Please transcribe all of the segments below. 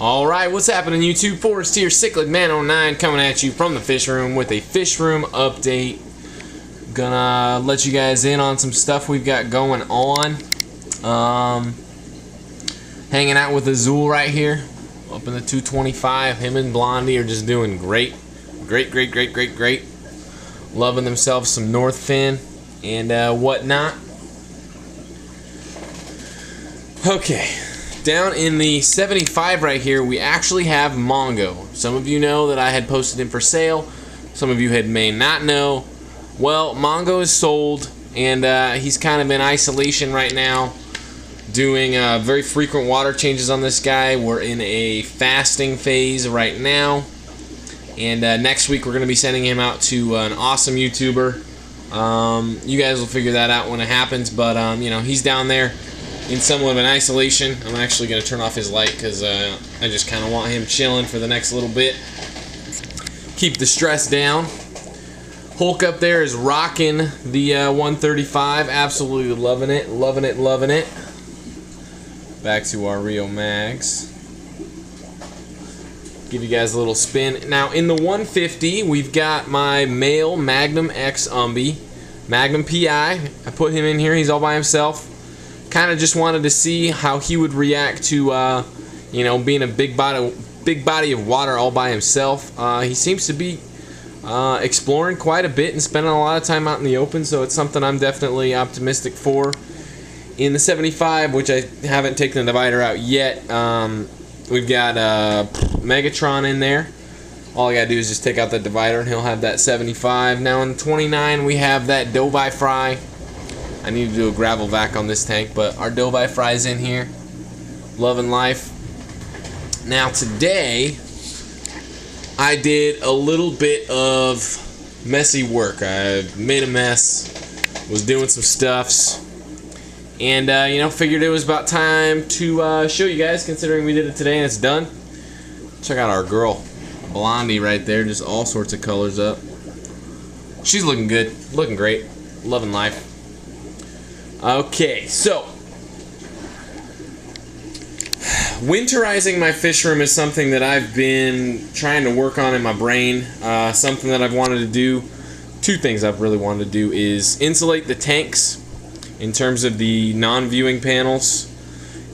Alright, what's happening YouTube? Forrest here, Cyclic Man 09 coming at you from the fish room with a fish room update. Gonna let you guys in on some stuff we've got going on. Hanging out with Azul right here up in the 225. Him and Blondie are just doing great. Great. Loving themselves some North Fin and whatnot. Okay. Down in the 75 right here, we actually have Mongo. Some of you know that I had posted him for sale. Some of you may not know. Well, Mongo is sold, and he's kind of in isolation right now, doing very frequent water changes on this guy. We're in a fasting phase right now, and next week we're going to be sending him out to an awesome YouTuber. You guys will figure that out when it happens, but you know, he's down there in somewhat of an isolation. I'm actually going to turn off his light because I just kind of want him chilling for the next little bit. Keep the stress down. Hulk up there is rocking the 135. Absolutely loving it. Back to our Rio Mags. Give you guys a little spin. Now in the 150, we've got my male Magnum X Umbi. Magnum PI. I put him in here. He's all by himself. Kind of just wanted to see how he would react to, you know, being a big body of water all by himself. He seems to be exploring quite a bit and spending a lot of time out in the open, so it's something I'm definitely optimistic for. In the 75, which I haven't taken the divider out yet, we've got Megatron in there. All I gotta do is just take out the divider and he'll have that 75. Now in the 29, we have that Dovi Fry. I need to do a gravel vac on this tank, but our Dovi Fry's in here. Loving life. Now today, I did a little bit of messy work. I made a mess, was doing some stuffs, and you know, figured it was about time to show you guys, considering we did it today and it's done. Check out our girl, Blondie, right there, just all sorts of colors up. She's looking good, looking great, loving life. Okay, so winterizing my fish room is something that I've been trying to work on in my brain. Something that I've wanted to do. Two things I've really wanted to do is insulate the tanks in terms of the non-viewing panels,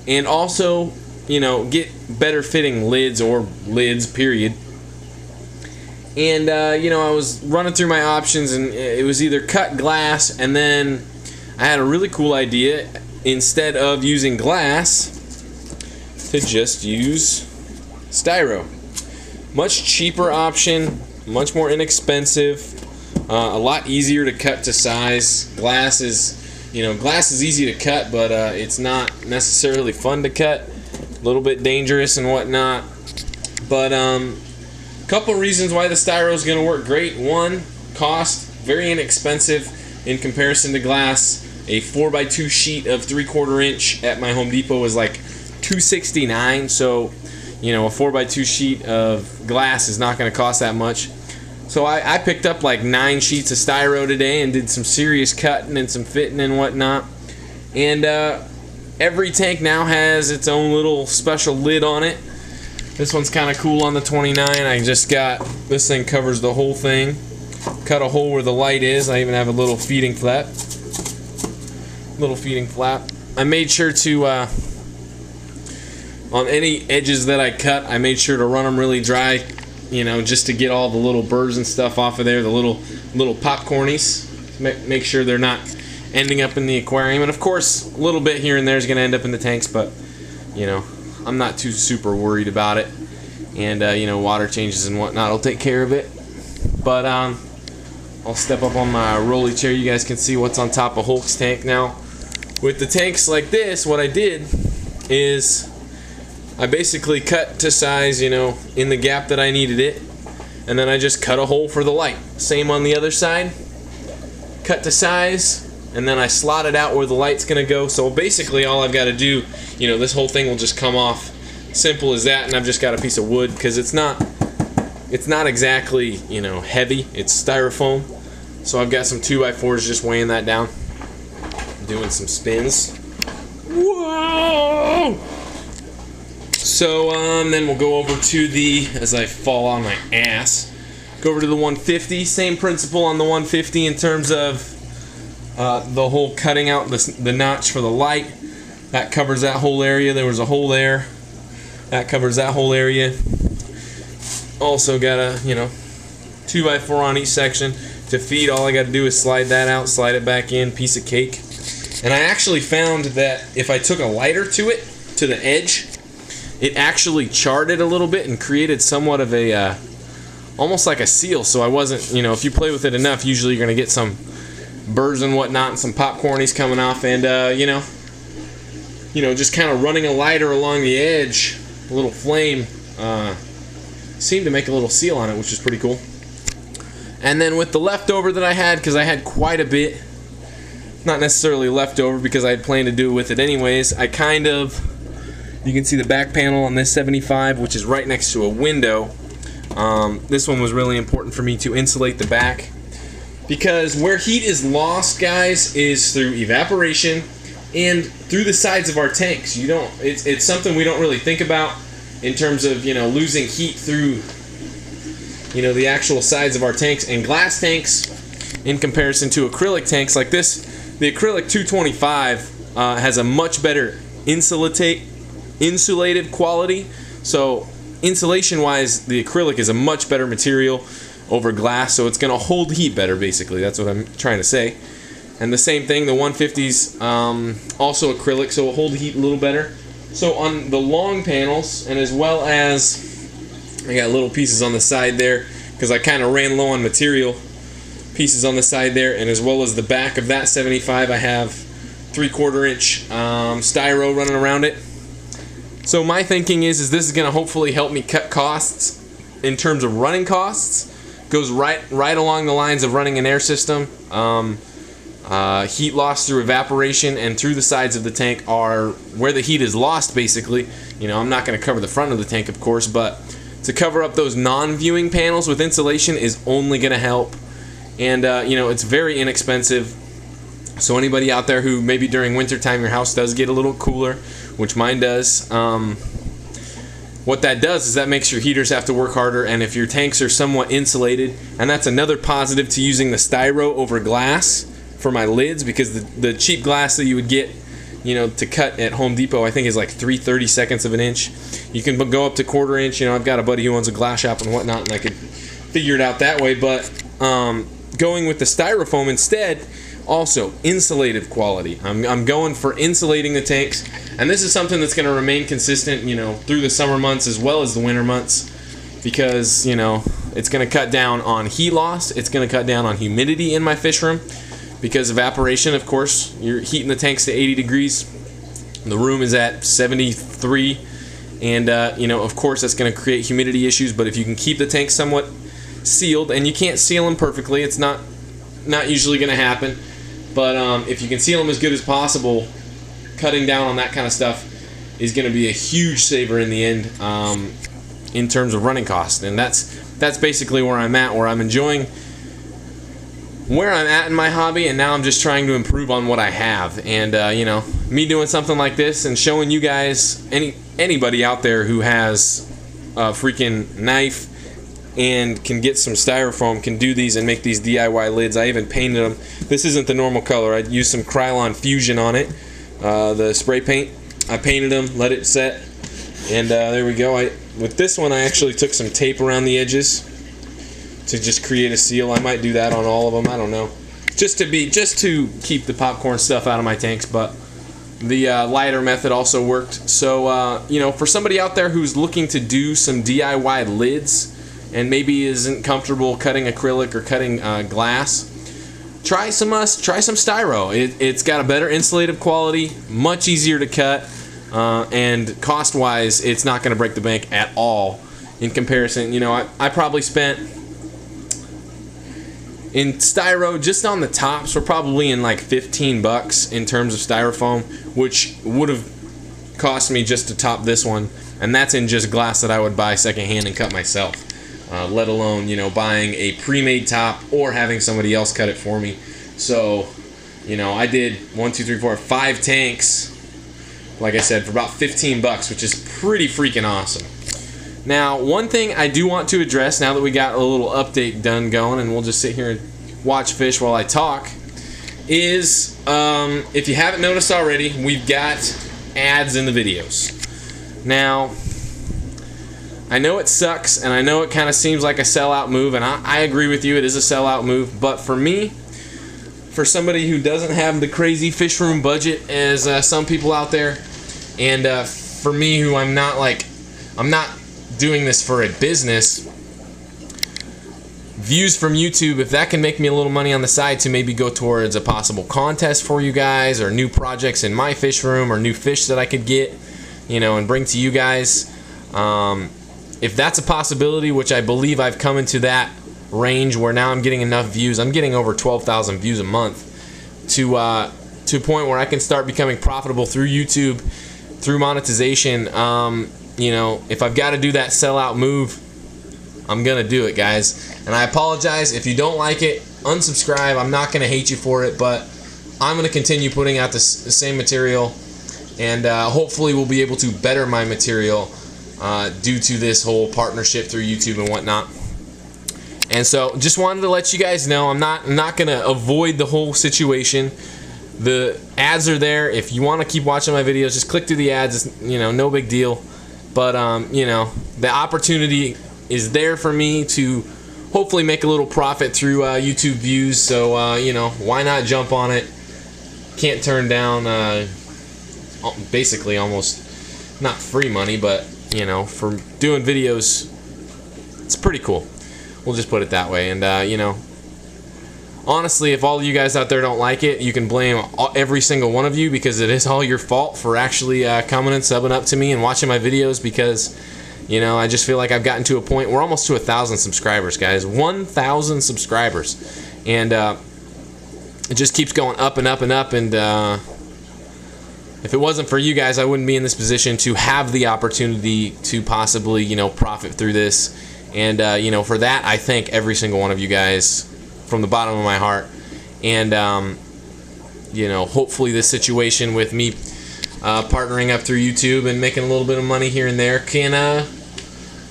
and also, you know, get better fitting lids, or lids period. And you know, I was running through my options, and it was either cut glass, and then I had a really cool idea, instead of using glass, to just use styro. Much cheaper option, much more inexpensive, a lot easier to cut to size. Glass is, you know, glass is easy to cut, but it's not necessarily fun to cut. A little bit dangerous and whatnot. But couple reasons why the styro is going to work great. One, cost, very inexpensive in comparison to glass. A 4x2 sheet of 3/4 inch at my Home Depot was like $269, so you know, a 4x2 sheet of glass is not going to cost that much. So I picked up like 9 sheets of styro today and did some serious cutting and some fitting and whatnot. And every tank now has its own little special lid on it. This one's kind of cool on the 29. I just got, this thing covers the whole thing. Cut a hole where the light is. I even have a little feeding flap. I made sure to on any edges that I cut, I made sure to run them really dry, you know, just to get all the little birds and stuff off of there, the little popcornies. Make sure they're not ending up in the aquarium, and of course a little bit here and there is going to end up in the tanks, but you know, I'm not too super worried about it. And you know, water changes and whatnot will take care of it. But I'll step up on my rolly chair. You guys can see what's on top of Hulk's tank now. With the tanks like this, what I did is I basically cut to size, you know, in the gap that I needed it, and then I just cut a hole for the light. Same on the other side. Cut to size, and then I slot it out where the light's gonna go. So basically all I've got to do, you know, this whole thing will just come off. Simple as that, and I've just got a piece of wood, because it's not exactly, you know, heavy. It's styrofoam. So I've got some 2x4s just weighing that down. Doing some spins. Whoa! So then we'll go over to the, as I fall on my ass, go over to the 150. Same principle on the 150 in terms of the whole cutting out the notch for the light. That covers that whole area. There was a hole there. That covers that whole area. Also got a, 2x4 on each section. To feed, all I got to do is slide that out, slide it back in, piece of cake. And I actually found that if I took a lighter to it, to the edge, it actually charred it a little bit and created somewhat of a, almost like a seal. So I wasn't, if you play with it enough, usually you're going to get some burrs and whatnot and some popcornies coming off. And, just kind of running a lighter along the edge, a little flame, seemed to make a little seal on it, which is pretty cool. And then with the leftover that I had, because I had quite a bit, not necessarily leftover because I had planned to do with it anyways, I kind of, you can see the back panel on this 75, which is right next to a window. This one was really important for me to insulate the back, because where heat is lost, guys, is through evaporation and through the sides of our tanks. It's something we don't really think about in terms of, losing heat through the actual sides of our tanks. And glass tanks, in comparison to acrylic tanks like this, the acrylic 225 has a much better insulative quality. So insulation wise, the acrylic is a much better material over glass, so it's going to hold heat better, basically. That's what I'm trying to say. And the same thing, the 150s, also acrylic, so it'll hold heat a little better. So on the long panels, and as well as I got little pieces on the side there because I kind of ran low on material, pieces on the side there, and as well as the back of that 75, I have 3/4 inch styro running around it. So my thinking is this is going to hopefully help me cut costs in terms of running costs. Goes right along the lines of running an air system. Heat loss through evaporation and through the sides of the tank are where the heat is lost, basically. I'm not going to cover the front of the tank, of course, but to cover up those non-viewing panels with insulation is only going to help. And, it's very inexpensive. So anybody out there who maybe during wintertime your house does get a little cooler, which mine does, what that does is that makes your heaters have to work harder. And if your tanks are somewhat insulated, and that's another positive to using the styro over glass for my lids, because the cheap glass that you would get to cut at Home Depot, I think is like 3/32 of an inch. You can go up to 1/4 inch. I've got a buddy who owns a glass shop and whatnot, and I could figure it out that way. But going with the styrofoam instead, also insulative quality. I'm going for insulating the tanks, and this is something that's going to remain consistent, through the summer months as well as the winter months, because it's going to cut down on heat loss. It's going to cut down on humidity in my fish room. Because evaporation, of course, you're heating the tanks to 80 degrees. The room is at 73, and of course that's going to create humidity issues. But if you can keep the tanks somewhat sealed, and you can't seal them perfectly, it's not usually going to happen. But if you can seal them as good as possible, cutting down on that kind of stuff is going to be a huge saver in the end, in terms of running costs. And that's basically where I'm at, where I'm enjoying where I'm at in my hobby, and now I'm just trying to improve on what I have. And me doing something like this and showing you guys, anybody out there who has a freaking knife and can get some styrofoam can do these and make these DIY lids. I even painted them. This isn't the normal color. I used some Krylon Fusion on it, the spray paint. I painted them, let it set, and there we go. With this one, I actually took some tape around the edges to just create a seal. I might do that on all of them. I don't know. Just to keep the popcorn stuff out of my tanks. But the lighter method also worked. So for somebody out there who's looking to do some DIY lids and maybe isn't comfortable cutting acrylic or cutting glass, try some styro. It's got a better insulative quality, much easier to cut, and cost-wise, it's not going to break the bank at all. In comparison, I probably spent in styro, just on the tops, we're probably in like 15 bucks in terms of styrofoam, which would have cost me just to top this one, and that's in just glass that I would buy secondhand and cut myself, let alone buying a pre-made top or having somebody else cut it for me. So I did 5 tanks like I said, for about 15 bucks, which is pretty freaking awesome. Now, one thing I do want to address now that we got a little update done going, and we'll just sit here and watch fish while I talk, is if you haven't noticed already, we've got ads in the videos. Now, I know it sucks, and I know it kind of seems like a sellout move, and I agree with you, it is a sellout move, but for me, for somebody who doesn't have the crazy Fishroom budget as some people out there, and for me who I'm not doing this for a business, views from YouTube, if that can make me a little money on the side to maybe go towards a possible contest for you guys, or new projects in my fish room, or new fish that I could get, you know, and bring to you guys, if that's a possibility, which I believe I've come into that range where now I'm getting enough views, I'm getting over 12,000 views a month, to a point where I can start becoming profitable through YouTube, through monetization. You know, if I've got to do that sellout move, I'm gonna do it, guys. And I apologize if you don't like it. Unsubscribe. I'm not gonna hate you for it, but I'm gonna continue putting out the same material, and hopefully we'll be able to better my material due to this whole partnership through YouTube and whatnot. And so, just wanted to let you guys know I'm not gonna avoid the whole situation. The ads are there. If you want to keep watching my videos, just click through the ads. It's, you know, no big deal. But you know, the opportunity is there for me to hopefully make a little profit through YouTube views. So you know, why not jump on it? Can't turn down basically almost not free money, but you know, for doing videos, it's pretty cool. We'll just put it that way. And you know, honestly, if all of you guys out there don't like it, you can blame every single one of you, because it is all your fault for actually coming and subbing up to me and watching my videos, because, you know, I just feel like I've gotten to a point, we're almost to 1,000 subscribers, guys. 1,000 subscribers. And it just keeps going up and up and up, and if it wasn't for you guys, I wouldn't be in this position to have the opportunity to possibly, you know, profit through this. And, you know, for that, I thank every single one of you guys from the bottom of my heart. And you know, hopefully this situation with me partnering up through YouTube and making a little bit of money here and there can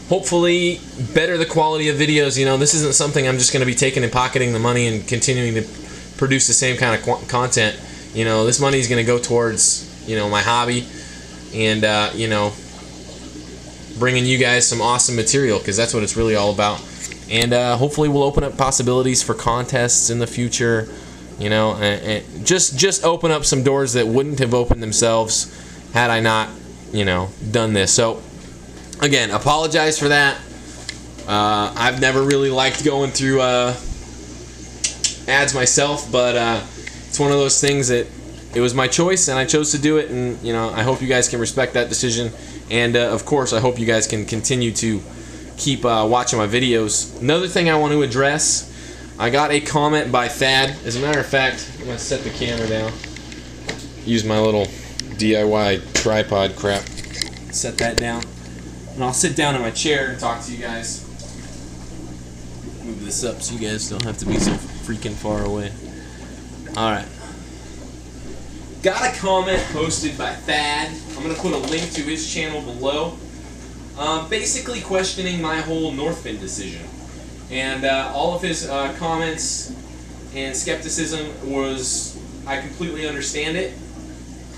hopefully better the quality of videos. You know, this isn't something I'm just going to be taking and pocketing the money and continuing to produce the same kind of content. You know, this money is going to go towards, you know, my hobby, and you know, bringing you guys some awesome material, because that's what it's really all about. And hopefully we'll open up possibilities for contests in the future, you know, and just open up some doors that wouldn't have opened themselves had I not, you know, done this. So again, apologize for that. I've never really liked going through ads myself, but it's one of those things that it was my choice and I chose to do it, and you know, I hope you guys can respect that decision. And of course, I hope you guys can continue to keep watching my videos. Another thing I want to address, I got a comment by Thad. As a matter of fact, I'm going to set the camera down. Use my little DIY tripod crap. Set that down. And I'll sit down in my chair and talk to you guys. Move this up so you guys don't have to be so freaking far away. Alright. Got a comment posted by Thad. I'm going to put a link to his channel below. Basically questioning my whole Northfin decision. And all of his comments and skepticism was, I completely understand it.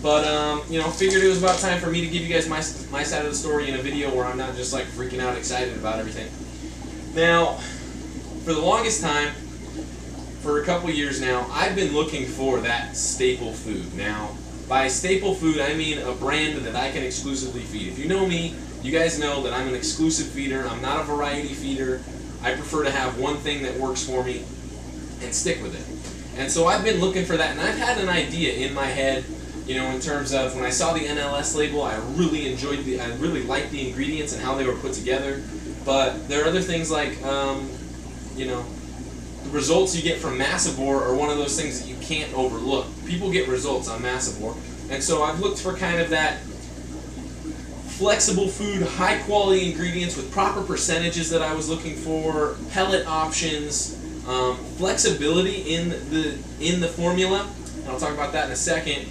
But, you know, figured it was about time for me to give you guys my side of the story in a video where I'm not just like freaking out excited about everything. Now, for the longest time, for a couple years now, I've been looking for that staple food. Now, by staple food, I mean a brand that I can exclusively feed. If you know me, you guys know that I'm an exclusive feeder. I'm not a variety feeder. I prefer to have one thing that works for me and stick with it. And so I've been looking for that, and I've had an idea in my head, you know, in terms of when I saw the NLS label, I really liked the ingredients and how they were put together. But there are other things like, you know, the results you get from Massivore are one of those things that you can't overlook. People get results on Massivore. And so I've looked for kind of that flexible food, high quality ingredients with proper percentages that I was looking for, pellet options, flexibility in the formula, and I'll talk about that in a second.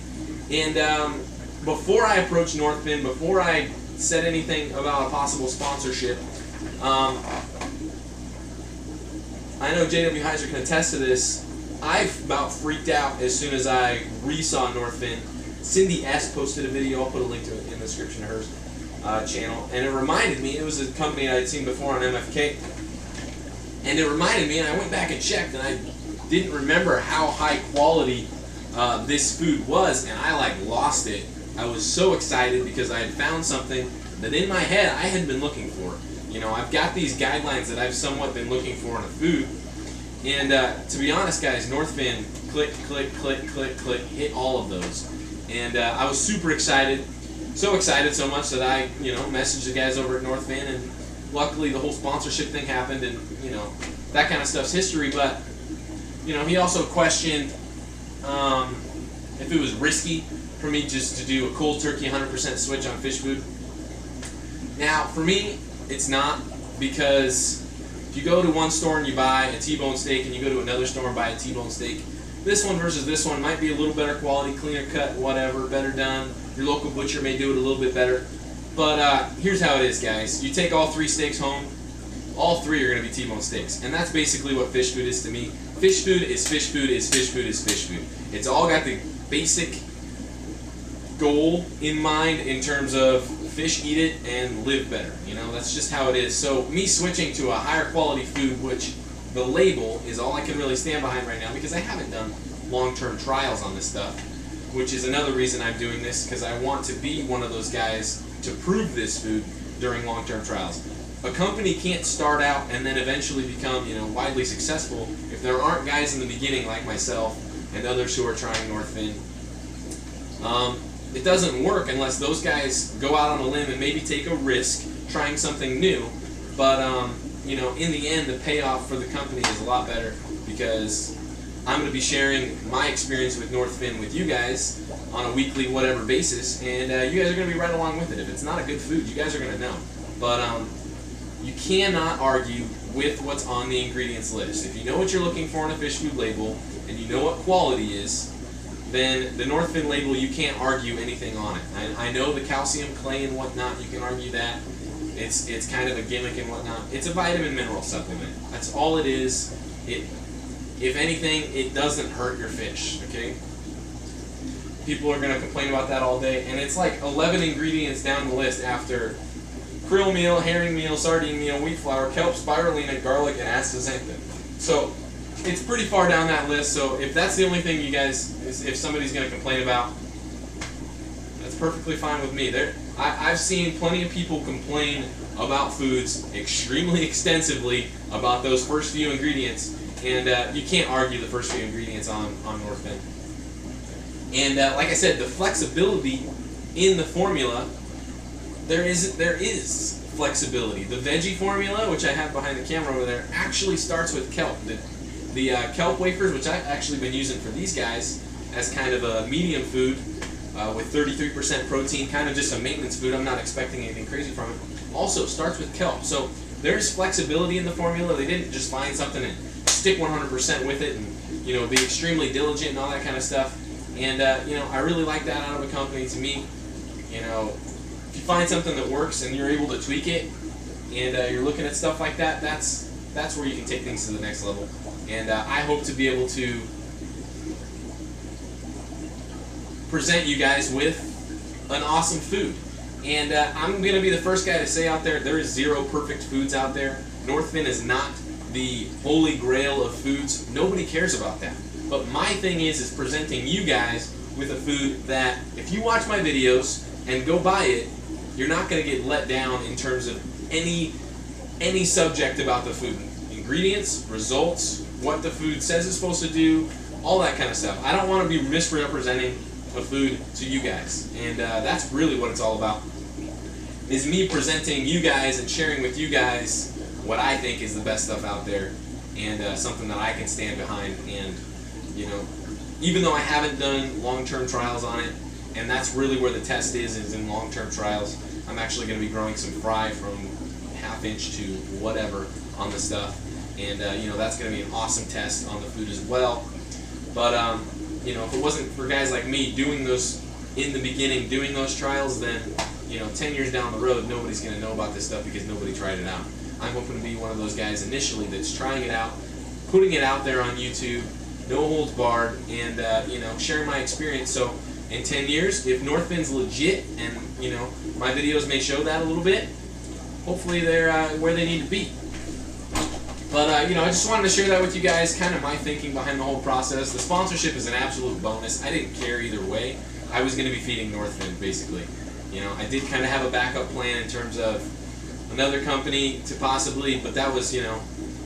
And before I approached Northfin, before I said anything about a possible sponsorship, I know JW Heiser can attest to this. I've about freaked out as soon as I re-saw Northfin. Cindy S. posted a video. I'll put a link to it in the description of hers channel. And it reminded me, it was a company I had seen before on MFK. And it reminded me, and I went back and checked, and I didn't remember how high quality this food was, and I like lost it. I was so excited because I had found something that in my head I had been looking for. You know, I've got these guidelines that I've somewhat been looking for in a food. And to be honest, guys, Northfin, click, click, click, click, click, hit all of those. And I was super excited, so much that I, you know, messaged the guys over at Northfin, and luckily the whole sponsorship thing happened, and, you know, that kind of stuff's history. But, you know, he also questioned if it was risky for me just to do a cold turkey 100% switch on fish food. Now, for me, it's not, because if you go to one store and you buy a T-bone steak and you go to another store and buy a T-bone steak, this one versus this one might be a little better quality, cleaner cut, whatever, better done. Your local butcher may do it a little bit better. But here's how it is, guys. You take all 3 steaks home, all 3 are going to be T-bone steaks. And that's basically what fish food is to me. Fish food is fish food is fish food is fish food. It's all got the basic goal in mind in terms of fish eat it and live better. You know, that's just how it is. So me switching to a higher quality food, which the label is all I can really stand behind right now, because I haven't done long-term trials on this stuff, which is another reason I'm doing this, because I want to be one of those guys to prove this food during long-term trials. A company can't start out and then eventually become, you know, widely successful if there aren't guys in the beginning like myself and others who are trying Northfin. It doesn't work unless those guys go out on a limb and maybe take a risk trying something new. But you know, in the end, the payoff for the company is a lot better, because I'm going to be sharing my experience with Northfin with you guys on a weekly whatever basis, and you guys are going to be right along with it. If it's not a good food, you guys are going to know. But you cannot argue with what's on the ingredients list. If you know what you're looking for on a fish food label and you know what quality is, then the Northfin label, you can't argue anything on it. I know the calcium, clay, and whatnot, you can argue that. It's kind of a gimmick and whatnot. It's a vitamin mineral supplement. That's all it is. If anything, it doesn't hurt your fish, okay? People are going to complain about that all day, and it's like 11 ingredients down the list after krill meal, herring meal, sardine meal, wheat flour, kelp, spirulina, garlic, and astaxanthin. So it's pretty far down that list. So if that's the only thing you guys, if somebody's going to complain about, that's perfectly fine with me. I've seen plenty of people complain about foods extremely extensively about those first few ingredients, and you can't argue the first few ingredients on Northfin. And like I said, the flexibility in the formula, there is flexibility. The veggie formula, which I have behind the camera over there, actually starts with kelp. The kelp wafers, which I've actually been using for these guys as kind of a medium food with 33% protein, kind of just a maintenance food. I'm not expecting anything crazy from it. Also starts with kelp. So there's flexibility in the formula. They didn't just find something and stick 100% with it and, you know, be extremely diligent and all that kind of stuff. And, you know, I really like that out of a company. To me, you know, if you find something that works and you're able to tweak it, and you're looking at stuff like that, that's where you can take things to the next level. And I hope to be able to present you guys with an awesome food. And I'm going to be the first guy to say out there is 0 perfect foods out there. Northfin is not the holy grail of foods. Nobody cares about that. But my thing is presenting you guys with a food that, if you watch my videos and go buy it, you're not going to get let down in terms of any subject about the food. Ingredients, results, what the food says it's supposed to do, all that kind of stuff. I don't want to be misrepresenting a food to you guys. And that's really what it's all about, is me presenting you guys and sharing with you guys what I think is the best stuff out there, and something that I can stand behind. And, you know, even though I haven't done long-term trials on it, and that's really where the test is in long-term trials, I'm actually going to be growing some fry from 1/2 inch to whatever on the stuff. And, you know, that's going to be an awesome test on the food as well. But, you know, if it wasn't for guys like me doing those in the beginning doing those trials, then 10 years down the road, nobody's going to know about this stuff because nobody tried it out. I'm hoping to be one of those guys initially that's trying it out, putting it out there on YouTube, no holds barred, and sharing my experience. So in 10 years, if Northfin's legit, and my videos may show that a little bit, hopefully they're where they need to be. But I just wanted to share that with you guys, kind of my thinking behind the whole process. The sponsorship is an absolute bonus. I didn't care either way. I was going to be feeding Northfin, basically. I did kind of have a backup plan in terms of another company to possibly, but that was,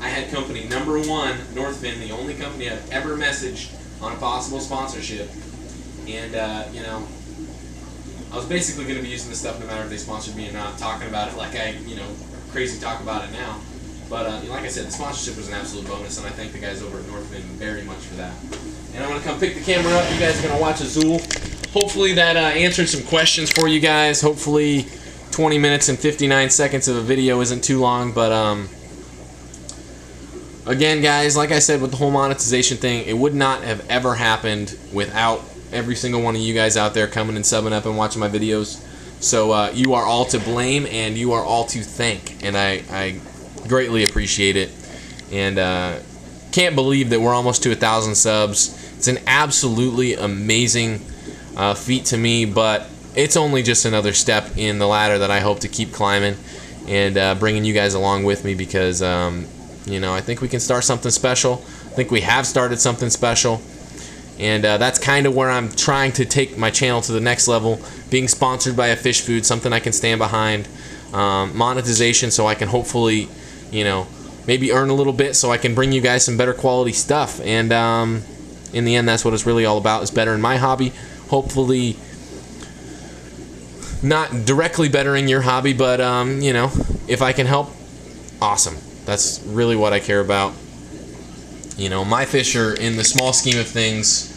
I had company number one, Northfin, the only company I've ever messaged on a possible sponsorship. And, I was basically going to be using this stuff no matter if they sponsored me or not, talking about it like I, crazy talk about it now. But, like I said, the sponsorship was an absolute bonus, and I thank the guys over at Northfin very much for that. And I'm going to come pick the camera up. You guys are going to watch Azul. Hopefully that answered some questions for you guys. Hopefully 20 minutes and 59 seconds of a video isn't too long, but again, guys, like I said with the whole monetization thing, it would not have ever happened without every single one of you guys out there coming and subbing up and watching my videos. So you are all to blame, and you are all to thank, and I greatly appreciate it. And can't believe that we're almost to 1,000 subs. It's an absolutely amazing feat to me, but it's only just another step in the ladder that I hope to keep climbing and bringing you guys along with me, because I think we can start something special. I think we have started something special, and that's kind of where I'm trying to take my channel to the next level, being sponsored by a fish food, something I can stand behind, monetization, so I can hopefully maybe earn a little bit so I can bring you guys some better quality stuff. And in the end, that's what it's really all about, is bettering my hobby. Hopefully not directly bettering your hobby, but if I can help, awesome. That's really what I care about. My fish are, in the small scheme of things,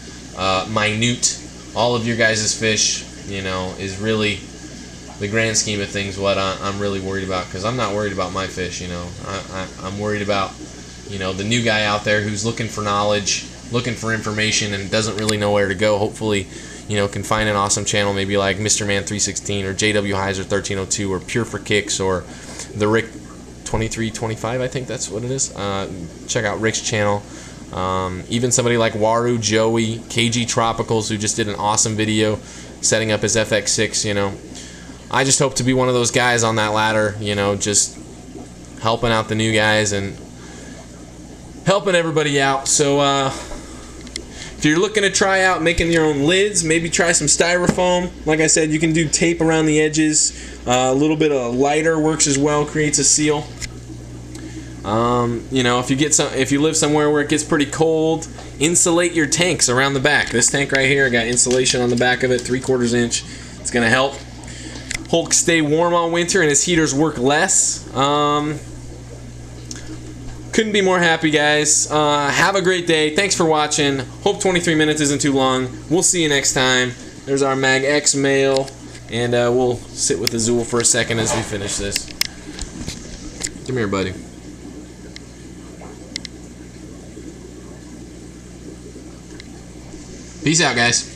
minute. All of your guys' fish, is really the grand scheme of things what I'm really worried about, because I'm not worried about my fish. I'm worried about the new guy out there who's looking for knowledge, looking for information, and doesn't really know where to go. Hopefully can find an awesome channel, maybe like Mr. Man 316 or JW Heiser 1302 or Pure for Kicks or the Rick 2325, I think that's what it is. Check out Rick's channel. Even somebody like Waru, Joey, KG Tropicals, who just did an awesome video setting up his FX6. I just hope to be one of those guys on that ladder, just helping out the new guys and helping everybody out. So if you're looking to try out making your own lids, maybe try some styrofoam. Like I said, you can do tape around the edges. A little bit of lighter works as well, creates a seal. If you live somewhere where it gets pretty cold, insulate your tanks around the back. This tank right here, I got insulation on the back of it, 3/4 inch. It's gonna help Hulk stay warm all winter and his heaters work less. Couldn't be more happy, guys. Have a great day. Thanks for watching. Hope 23 minutes isn't too long. We'll see you next time. There's our Mag X male, and we'll sit with Azul for a second as we finish this. Come here, buddy. Peace out, guys.